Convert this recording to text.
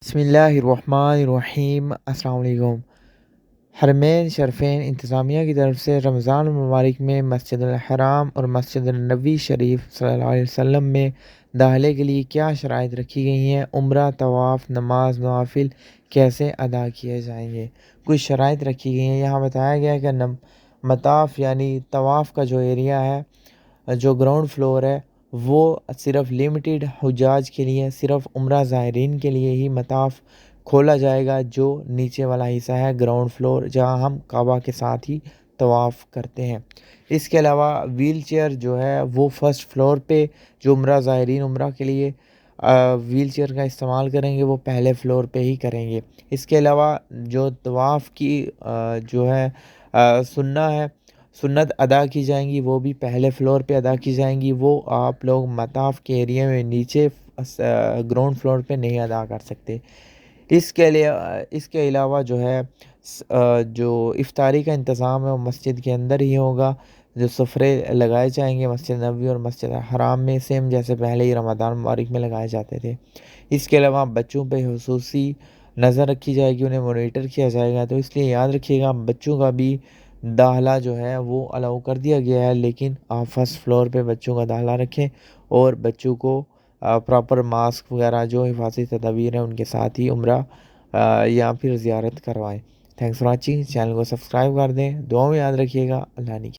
बिस्मिल्लाहिर्रहमानिर्रहीम। अस्सलाम वालेकुम। हरमैन शरफ़ैन इंतज़ामिया की तरफ से रमज़ान मुबारक में मस्जिदुल हराम और मस्जिदुल नबी शरीफ सल्लल्लाहु अलैहि वसल्लम में दाखिले के लिए क्या शराइत रखी गई हैं, उम्रा, तवाफ़, नमाज, नवाफिल कैसे अदा किए जाएंगे। कुछ शराइत रखी गई हैं। यहाँ बताया गया है कि मताफ़ यानी तवाफ़ का जो एरिया है, जो ग्राउंड फ्लोर है, वो सिर्फ़ लिमिटेड हुज्जाज के लिए, सिर्फ़ उम्रा ज़ायरीन के लिए ही मताफ़ खोला जाएगा। जो नीचे वाला हिस्सा है ग्राउंड फ्लोर, जहां हम काबा के साथ ही तवाफ़ करते हैं। इसके अलावा व्हील चेयर जो है वो फर्स्ट फ्लोर पे, जो उम्रा ज़ायरीन उम्रा के लिए व्हील चेयर का इस्तेमाल करेंगे वो पहले फ्लोर पे ही करेंगे। इसके अलावा जो तवाफ़ की जो है सुन्ना है, सुन्नत अदा की जाएंगी, वो भी पहले फ्लोर पे अदा की जाएंगी। वो आप लोग मताफ़ के एरिया में नीचे ग्राउंड फ्लोर पे नहीं अदा कर सकते। इसके अलावा जो है जो इफ्तारी का इंतज़ाम है वो मस्जिद के अंदर ही होगा। जो सफ़रे लगाए जाएंगे मस्जिद नबवी और मस्जिद हराम में, सेम जैसे पहले ही रमज़ान मुबारक में लगाए जाते थे। इसके अलावा बच्चों पे हुसूसी नज़र रखी जाएगी, उन्हें मॉनिटर किया जाएगा। तो इसलिए याद रखिएगा, बच्चों का भी दाखिला जो है वो अलाउ कर दिया गया है, लेकिन आप फर्स्ट फ्लोर पे बच्चों का दाखिला रखें और बच्चों को प्रॉपर मास्क वगैरह जो हिफाजती तदाबीर हैं उनके साथ ही उम्रा या फिर ज़ियारत करवाएं। Thanks for watching. चैनल को सब्सक्राइब कर दें। दुआ में याद रखिएगा। अल्लाह ने